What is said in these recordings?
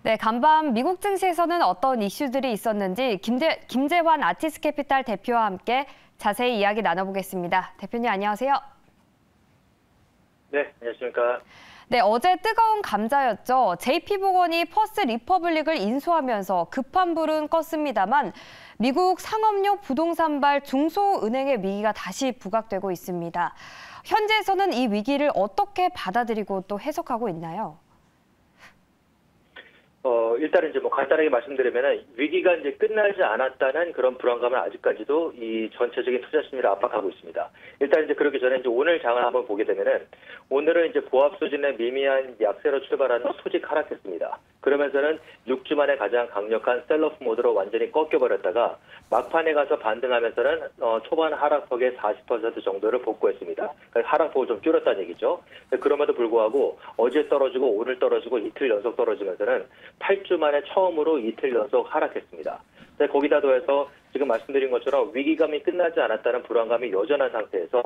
네, 간밤 미국 증시에서는 어떤 이슈들이 있었는지 김재환 아티스캐피탈 대표와 함께 자세히 이야기 나눠보겠습니다. 대표님 안녕하세요. 네, 안녕하십니까. 네, 어제 뜨거운 감자였죠. JP모건이 퍼스트 리퍼블릭을 인수하면서 급한 불은 껐습니다만 미국 상업용 부동산발 중소은행의 위기가 다시 부각되고 있습니다. 현재에서는 이 위기를 어떻게 받아들이고 또 해석하고 있나요? 일단은 이제 간단하게 말씀드리면은 위기가 이제 끝나지 않았다는 그런 불안감은 아직까지도 이 전체적인 투자 심리를 압박하고 있습니다. 일단 이제 그러기 전에 이제 오늘 장을 한번 보게 되면은 오늘은 이제 보합 수준의 미미한 약세로 출발하는 소직 하락했습니다. 그러면서는 6주 만에 가장 강력한 셀러프 모드로 완전히 꺾여버렸다가 막판에 가서 반등하면서는 초반 하락폭의 40% 정도를 복구했습니다. 그러니까 하락폭을 좀 줄였다는 얘기죠. 그럼에도 불구하고 어제 떨어지고 오늘 떨어지고 이틀 연속 떨어지면서는 8주 만에 처음으로 이틀 연속 하락했습니다. 거기다 더해서 지금 말씀드린 것처럼 위기감이 끝나지 않았다는 불안감이 여전한 상태에서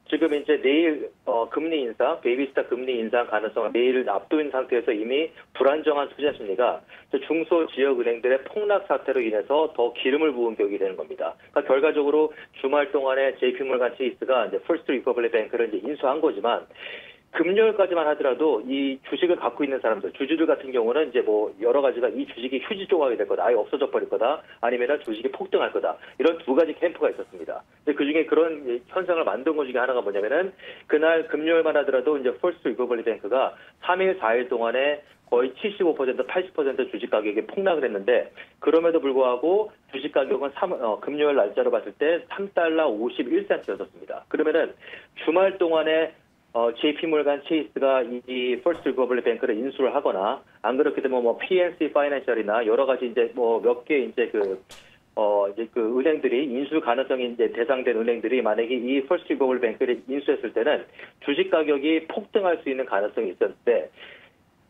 지금 이제 내일 금리 인상, 베이비스타 금리 인상 가능성을 내일 앞두인 상태에서 이미 불안정한 투자 심리가 중소 지역 은행들의 폭락 사태로 인해서 더 기름을 부은 격이 되는 겁니다. 그러니까 결과적으로 주말 동안에 JP모건 체이스가 이제 퍼스트 리퍼블릭 뱅크를 이제 인수한 거지만 금요일까지만 하더라도 이 주식을 갖고 있는 사람들, 주주들 같은 경우는 이제 뭐 여러 가지가 이 주식이 휴지 조각이 될 거다, 아예 없어져 버릴 거다, 아니면 주식이 폭등할 거다, 이런 두 가지 캠프가 있었습니다. 근데 그 중에 그런 현상을 만든 것 중에 하나가 뭐냐면은 그날 금요일만 하더라도 이제 퍼스트 리퍼블릭 뱅크가 3일, 4일 동안에 거의 75%, 80% 주식 가격이 폭락을 했는데 그럼에도 불구하고 주식 가격은 금요일 날짜로 봤을 때 3달러 51센트였었습니다. 그러면은 주말 동안에 JP모건 체이스가 이 퍼스트 리퍼블릭 뱅크를 인수를 하거나 안 그렇게 되면 뭐 PNC 파이낸셜이나 여러 가지 이제 뭐 몇 개 이제 그 은행들이 인수 가능성이 이제 대상된 은행들이 만약에 이 퍼스트 리퍼블릭 뱅크를 인수했을 때는 주식 가격이 폭등할 수 있는 가능성이 있었는데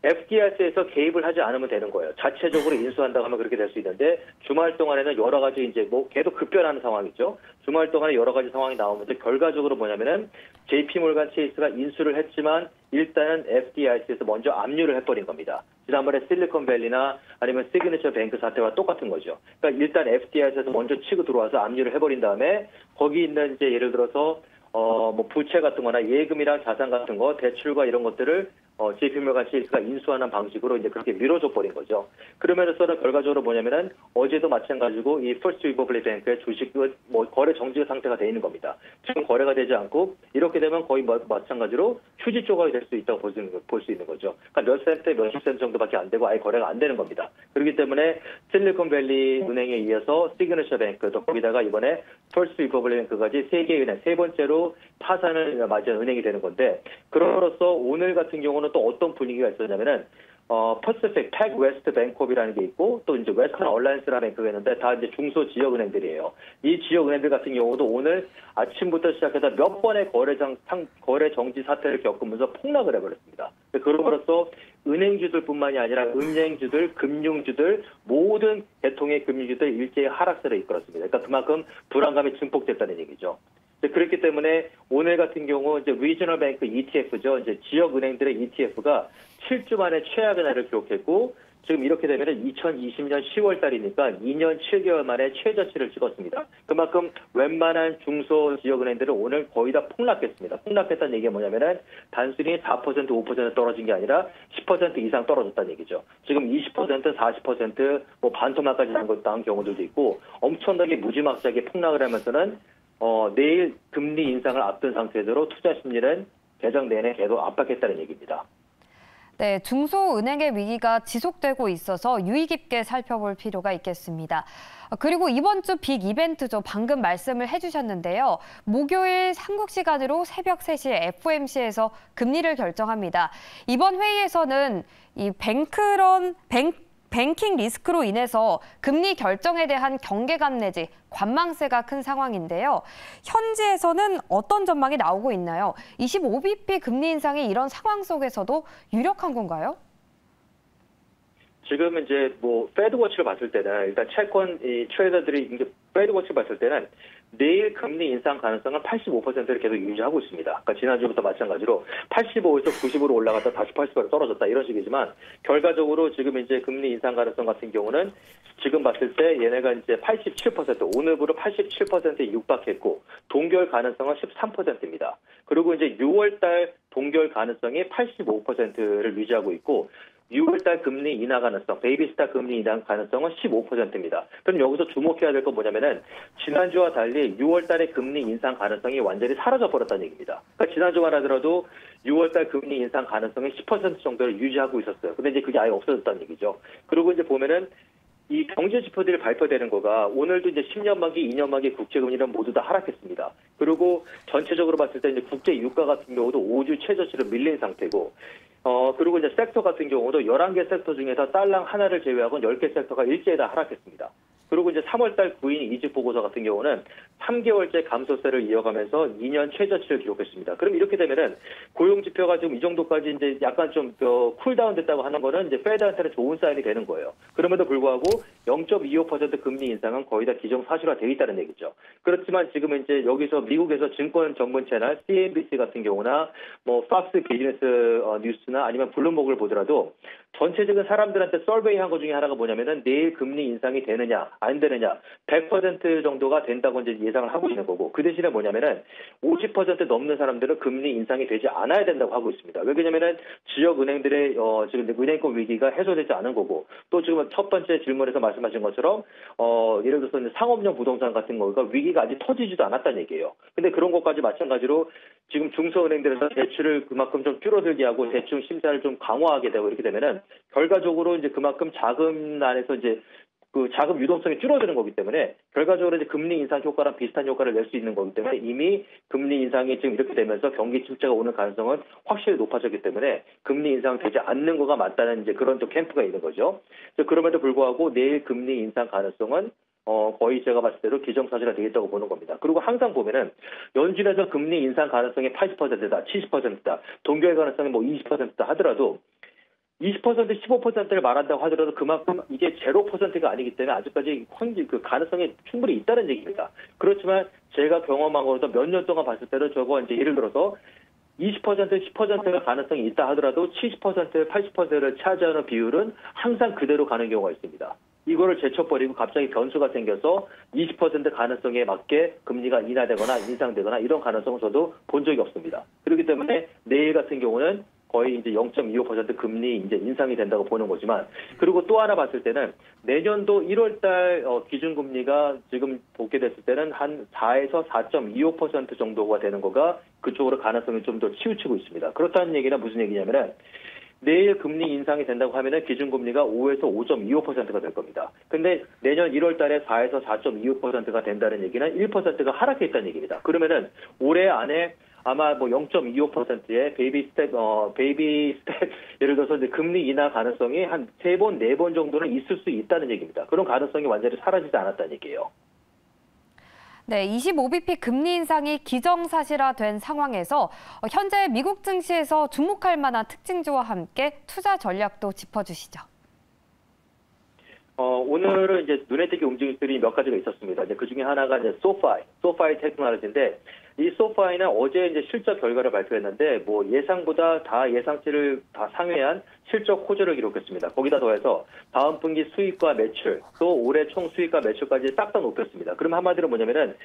FDIC에서 개입을 하지 않으면 되는 거예요. 자체적으로 인수한다고 하면 그렇게 될 수 있는데 주말 동안에는 여러 가지 이제 뭐 계속 급변하는 상황이죠. 주말 동안에 여러 가지 상황이 나오면서 결과적으로 뭐냐면은 JP모건 체이스가 인수를 했지만 일단은 FDIC에서 먼저 압류를 해버린 겁니다. 지난번에 실리콘밸리나 아니면 시그니처 뱅크 사태와 똑같은 거죠. 그러니까 일단 FDIC에서 먼저 치고 들어와서 압류를 해버린 다음에 거기 있는 이제 예를 들어서 뭐 부채 같은 거나 예금이랑 자산 같은 거, 대출과 이런 것들을 JP모건 체이스가 인수하는 방식으로 이제 그렇게 밀어줘 버린 거죠. 그러면서는 결과적으로 뭐냐면은 어제도 마찬가지고 이 퍼스트 리퍼블릭 뱅크의 주식은 뭐 거래 정지 상태가 돼 있는 겁니다. 지금 거래가 되지 않고 이렇게 되면 거의 마찬가지로 휴지 조각이 될 수 있다고 볼 수 있는 거죠. 그러니까 몇 센트, 몇십 센트 정도밖에 안 되고 아예 거래가 안 되는 겁니다. 그렇기 때문에 실리콘밸리 은행에 이어서 시그니처 뱅크, 또 거기다가 이번에 퍼스트 리퍼블릭 뱅크까지 세 개의 은행, 세 번째로 파산을 맞은 은행이 되는 건데 그럼으로써 오늘 같은 경우는 또 어떤 분위기가 있었냐면은 퍼시픽 팩 웨스트 뱅크업이라는 게 있고 또 이제 웨스턴 얼라이언스라는 뱅크가 있는데 다 이제 중소 지역 은행들이에요. 이 지역 은행들 같은 경우도 오늘 아침부터 시작해서 몇 번의 거래 정지 사태를 겪으면서 폭락을 해버렸습니다. 그럼으로써 은행주들뿐만이 아니라 은행주들, 금융주들 모든 계통의 금융주들 일제히 하락세를 이끌었습니다. 그러니까 그만큼 불안감이 증폭됐다는 얘기죠. 그렇기 때문에 오늘 같은 경우 이제 리저널 뱅크 ETF죠. 이제 지역 은행들의 ETF가 7주 만에 최악의 날을 기록했고 지금 이렇게 되면 2020년 10월 달이니까 2년 7개월 만에 최저치를 찍었습니다. 그만큼 웬만한 중소 지역 은행들은 오늘 거의 다 폭락했습니다. 폭락했다는 얘기가 뭐냐면은 단순히 4%, 5% 떨어진 게 아니라 10% 이상 떨어졌다는 얘기죠. 지금 20%, 40%, 뭐 반토막까지 난 경우들도 있고 엄청나게 무지막지하게 폭락을 하면서는 내일 금리 인상을 앞둔 상태로 투자 심리는 개정 내내 계속 압박했다는 얘기입니다. 네, 중소은행의 위기가 지속되고 있어서 유의 깊게 살펴볼 필요가 있겠습니다. 그리고 이번 주 빅 이벤트죠. 방금 말씀을 해주셨는데요. 목요일 한국 시간으로 새벽 3시에 FOMC에서 금리를 결정합니다. 이번 회의에서는 이 뱅킹 리스크로 인해서 금리 결정에 대한 경계감 내지 관망세가 큰 상황인데요. 현지에서는 어떤 전망이 나오고 있나요? 25bp 금리 인상이 이런 상황 속에서도 유력한 건가요? 지금 이제 뭐 패드워치를 봤을 때는 일단 채권 이 트레이더들이 이제 패드워치를 봤을 때는 내일 금리 인상 가능성은 85%를 계속 유지하고 있습니다. 그러니까 지난주부터 마찬가지로 85에서 90으로 올라갔다 다시 80으로 떨어졌다 이런 식이지만 결과적으로 지금 이제 금리 인상 가능성 같은 경우는 지금 봤을 때 얘네가 이제 87% 오늘부로 87%에 육박했고 동결 가능성은 13%입니다. 그리고 이제 6월달 동결 가능성이 85%를 유지하고 있고 6월달 금리 인하 가능성, 베이비스타 금리 인하 가능성은 15%입니다. 그럼 여기서 주목해야 될 건 뭐냐면은 지난주와 달리 6월달의 금리 인상 가능성이 완전히 사라져 버렸다는 얘기입니다. 그러니까 지난주만 하더라도 6월달 금리 인상 가능성이 10% 정도를 유지하고 있었어요. 근데 이제 그게 아예 없어졌다는 얘기죠. 그리고 이제 보면은 이 경제 지표들이 발표되는 거가 오늘도 이제 10년 만기, 2년 만기 국채금리는 모두 다 하락했습니다. 그리고 전체적으로 봤을 때 이제 국제 유가 같은 경우도 5주 최저치로 밀린 상태고 그리고 이제 섹터 같은 경우도 11개 섹터 중에서 딸랑 하나를 제외하고는 10개 섹터가 일제히 다 하락했습니다. 그리고 이제 3월달 구인 이직 보고서 같은 경우는 3개월째 감소세를 이어가면서 2년 최저치를 기록했습니다. 그럼 이렇게 되면은 고용 지표가 지금 이 정도까지 이제 약간 좀 쿨다운 됐다고 하는 거는 이제 페드한테는 좋은 사인이 되는 거예요. 그럼에도 불구하고 0.25% 금리 인상은 거의 다 기정사실화되어 있다는 얘기죠. 그렇지만 지금 이제 여기서 미국에서 증권 전문 채널 CNBC 같은 경우나 뭐 팍스 비즈니스 뉴스나 아니면 블룸버그를 보더라도 전체적인 사람들한테 서베이 한 것 중에 하나가 뭐냐면은 내일 금리 인상이 되느냐 안 되느냐 100% 정도가 된다고 이제 예상을 하고 있는 거고 그 대신에 뭐냐면은 50% 넘는 사람들은 금리 인상이 되지 않아야 된다고 하고 있습니다. 왜 그러냐면은 지역 은행들의 지금 은행권 위기가 해소되지 않은 거고 또 지금 첫 번째 질문에서 말씀하신 것처럼 예를 들어서 이제 상업용 부동산 같은 거가 위기가 아직 터지지도 않았다는 얘기예요. 근데 그런 것까지 마찬가지로 지금 중소은행들에서 대출을 그만큼 좀 줄어들게 하고 대출 심사를 좀 강화하게 되고 이렇게 되면은 결과적으로 이제 그만큼 자금난에서 이제 그 자금 유동성이 줄어드는 거기 때문에 결과적으로 이제 금리 인상 효과랑 비슷한 효과를 낼 수 있는 거기 때문에 이미 금리 인상이 지금 이렇게 되면서 경기 침체가 오는 가능성은 확실히 높아졌기 때문에 금리 인상 되지 않는 거가 맞다는 이제 그런 또 캠프가 있는 거죠. 그럼에도 불구하고 내일 금리 인상 가능성은 거의 제가 봤을 때도 기정사실화 되겠다고 보는 겁니다. 그리고 항상 보면은 연준에서 금리 인상 가능성이 80%다, 70%다, 동결 가능성이 뭐 20%다 하더라도 20%, 15%를 말한다고 하더라도 그만큼 이게 0%가 아니기 때문에 아직까지 그 가능성이 충분히 있다는 얘기입니다. 그렇지만 제가 경험한 거로도 몇 년 동안 봤을 때는 저거 이제 예를 들어서 20%, 10%가 가능성이 있다 하더라도 70%, 80%를 차지하는 비율은 항상 그대로 가는 경우가 있습니다. 이거를 제쳐버리고 갑자기 변수가 생겨서 20% 가능성에 맞게 금리가 인하되거나 인상되거나 이런 가능성은 저도 본 적이 없습니다. 그렇기 때문에 내일 같은 경우는 거의 이제 0.25% 금리 이제 인상이 된다고 보는 거지만 그리고 또 하나 봤을 때는 내년도 1월달 기준금리가 지금 보게 됐을 때는 한 4에서 4.25% 정도가 되는 거가 그쪽으로 가능성이 좀 더 치우치고 있습니다. 그렇다는 얘기는 무슨 얘기냐면은 내일 금리 인상이 된다고 하면은 기준금리가 5에서 5.25%가 될 겁니다. 근데 내년 1월 달에 4에서 4.25%가 된다는 얘기는 1%가 하락했다는 얘기입니다. 그러면은 올해 안에 아마 뭐 0.25%의 베이비 스텝 예를 들어서 이제 금리 인하 가능성이 한 3번, 4번 정도는 있을 수 있다는 얘기입니다. 그런 가능성이 완전히 사라지지 않았다는 얘기예요. 네, 25bp 금리 인상이 기정사실화된 상황에서 현재 미국 증시에서 주목할 만한 특징주와 함께 투자 전략도 짚어주시죠. 오늘은 이제 눈에 띄게 움직임들이 몇 가지가 있었습니다. 이제 그 중에 하나가 이제 소파이 테크놀로지인데 이 소파이는 어제 이제 실적 결과를 발표했는데 뭐 예상보다 다 예상치를 다 상회한 실적 호조를 기록했습니다. 거기다 더해서 다음 분기 수익과 매출 또 올해 총 수익과 매출까지 싹 다 높였습니다. 그럼 한마디로 뭐냐면은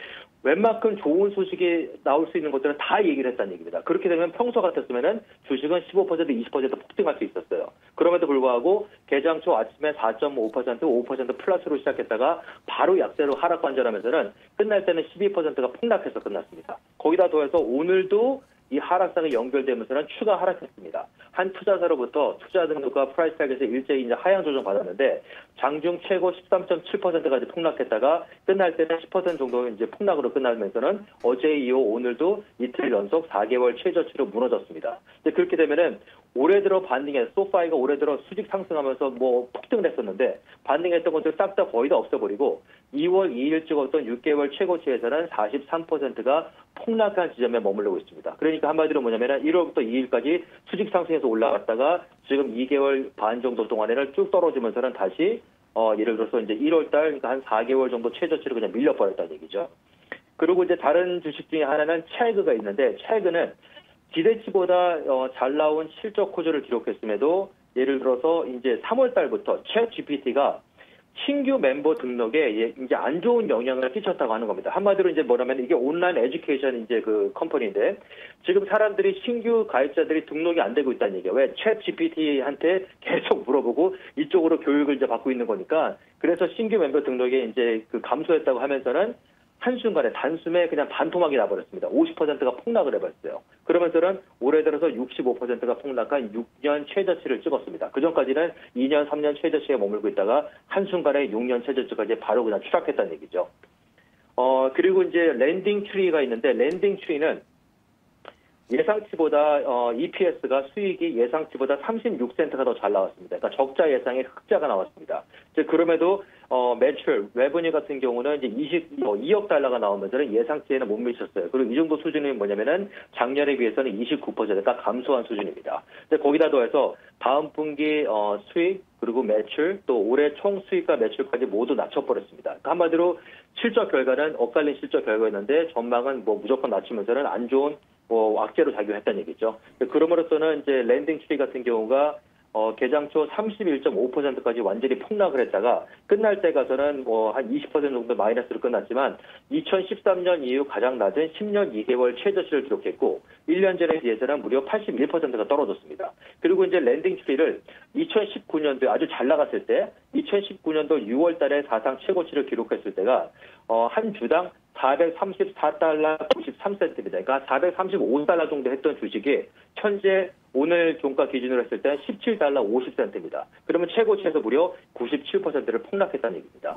웬만큼 좋은 소식이 나올 수 있는 것들은 다 얘기를 했다는 얘기입니다. 그렇게 되면 평소 같았으면은 주식은 15%, 20% 폭등할 수 있었어요. 그럼에도 불구하고 개장 초 아침에 4.5%, 5% 플러스로 시작했다가 바로 약세로 하락 관절하면서는 끝날 때는 12%가 폭락해서 끝났습니다. 거기다 더해서 오늘도 이 하락상에 연결되면서는 추가 하락했습니다. 한 투자사로부터 투자 등록과 프라이스 타겟에서 일제히 이제 하향 조정 받았는데 장중 최고 13.7%까지 폭락했다가 끝날 때는 10% 정도 이제 폭락으로 끝나면서는 어제 이후 오늘도 이틀 연속 4개월 최저치로 무너졌습니다. 그렇게 되면은 올해 들어 소파이가 올해 들어 수직 상승하면서 뭐 폭등을 했었는데 반등했던 것들 싹 다 거의 다 없어버리고 2월 2일 찍었던 6개월 최고치에서는 43%가 폭락한 지점에 머무르고 있습니다. 그러니까 한마디로 뭐냐면은 1월부터 2일까지 수직 상승해서 올라갔다가 지금 2개월 반 정도 동안에는 쭉 떨어지면서는 다시 예를 들어서 이제 1월 달 그러니까 한 4개월 정도 최저치로 그냥 밀려버렸다는 얘기죠. 그리고 이제 다른 주식 중에 하나는 체그가 있는데 체그는 기대치보다 잘 나온 실적 호조를 기록했음에도 예를 들어서 이제 3월 달부터 챗 GPT가 신규 멤버 등록에 이제 안 좋은 영향을 끼쳤다고 하는 겁니다. 한마디로 이제 뭐냐면 이게 온라인 에듀케이션 이제 그 컴퍼니인데 지금 사람들이 신규 가입자들이 등록이 안 되고 있다는 얘기예요. 왜? 챗 GPT한테 계속 물어보고 이쪽으로 교육을 이제 받고 있는 거니까 그래서 신규 멤버 등록에 이제 그 감소했다고 하면서는 한순간에 단숨에 그냥 반토막이 나버렸습니다. 50%가 폭락을 해버렸어요. 그러면서는 올해 들어서 65%가 폭락한 6년 최저치를 찍었습니다. 그전까지는 2년, 3년 최저치에 머물고 있다가 한순간에 6년 최저치까지 바로 그냥 추락했다는 얘기죠. 그리고 이제 랜딩 트리가 있는데 랜딩 트리는 예상치보다 EPS가 수익이 예상치보다 36센트가 더 잘 나왔습니다. 그러니까 적자 예상에 흑자가 나왔습니다. 그럼에도 매출, 레버뉴 같은 경우는 이제 2억 달러가 나오면서는 예상치에는 못 미쳤어요. 그리고 이 정도 수준이 뭐냐면은 작년에 비해서는 29%가 감소한 수준입니다. 거기다 더해서 다음 분기 수익 그리고 매출 또 올해 총 수익과 매출까지 모두 낮춰버렸습니다. 그러니까 한마디로 실적 결과는 엇갈린 실적 결과였는데 전망은 뭐 무조건 낮추면서는 안 좋은 악재로 작용했다는 얘기죠. 그럼으로써는 이제 랜딩 트리 같은 경우가 개장 초 31.5%까지 완전히 폭락을 했다가 끝날 때 가서는 한 20% 정도 마이너스로 끝났지만 2013년 이후 가장 낮은 10년 2개월 최저치를 기록했고 1년 전에 비해서는 무려 81%가 떨어졌습니다. 그리고 이제 랜딩 트리를 2019년도에 아주 잘 나갔을 때 2019년도 6월 달에 사상 최고치를 기록했을 때가 한 주당 434달러 93센트입니다. 그러니까 435달러 정도 했던 주식이 현재 오늘 종가 기준으로 했을 때 17달러 50센트입니다. 그러면 최고치에서 무려 97%를 폭락했다는 얘기입니다.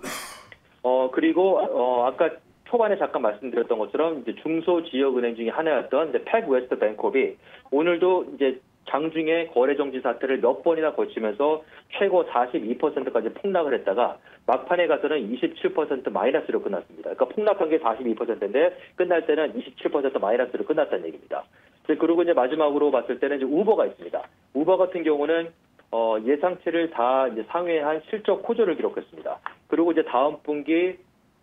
그리고 아까 초반에 잠깐 말씀드렸던 것처럼 이제 중소 지역은행 중에 하나였던 이제 팩웨스트 뱅컵이 오늘도 이제 장중에 거래 정지 사태를 몇 번이나 거치면서 최고 42%까지 폭락을 했다가 막판에 가서는 27% 마이너스로 끝났습니다. 그러니까 폭락한 게 42%인데 끝날 때는 27% 마이너스로 끝났다는 얘기입니다. 그리고 이제 마지막으로 봤을 때는 이제 우버가 있습니다. 우버 같은 경우는 예상치를 다 이제 상회한 실적 호조를 기록했습니다. 그리고 이제 다음 분기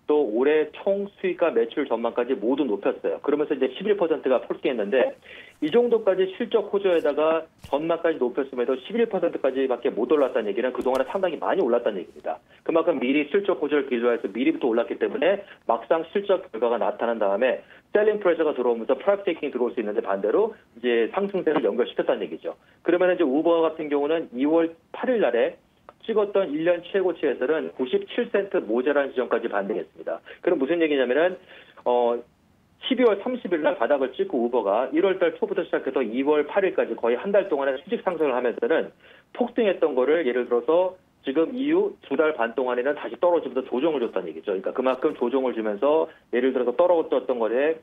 또 올해 총 수익과 매출 전망까지 모두 높였어요. 그러면서 이제 11%가 폭등했는데 이 정도까지 실적 호조에다가 전망까지 높였음에도 11%까지밖에 못 올랐다는 얘기는 그동안에 상당히 많이 올랐다는 얘기입니다. 그만큼 미리 실적 호조를 기조해서 미리부터 올랐기 때문에 막상 실적 결과가 나타난 다음에 셀링 프레셔가 들어오면서 프라이스 테이킹이 들어올 수 있는데 반대로 이제 상승세를 연결시켰다는 얘기죠. 그러면 이제 우버 같은 경우는 2월 8일 날에 찍었던 1년 최고치에서는 97센트 모자란 지점까지 반등했습니다. 그럼 무슨 얘기냐면은 12월 30일 날 바닥을 찍고 우버가 1월 달 초부터 시작해서 2월 8일까지 거의 한 달 동안에 수직 상승을 하면서는 폭등했던 거를 예를 들어서 지금 이후 2달 반 동안에는 다시 떨어지면서 조정을 줬다는 얘기죠. 그러니까 그만큼 조정을 주면서 예를 들어서 떨어졌던 거에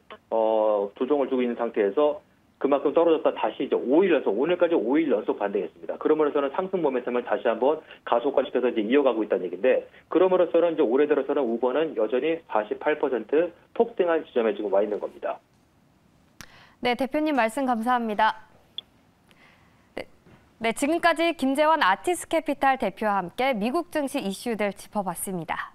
조정을 주고 있는 상태에서 그만큼 떨어졌다 다시 이제 5일 연속, 오늘까지 5일 연속 반등했습니다. 그러므로서는 상승 모멘텀을 다시 한번 가속화시켜서 이제 이어가고 있다는 얘기인데, 그러므로서는 이제 올해 들어서는 우버는 여전히 48% 폭등한 지점에 지금 와 있는 겁니다. 네, 대표님 말씀 감사합니다. 네, 지금까지 김재원 아티스캐피탈 대표와 함께 미국 증시 이슈들 짚어봤습니다.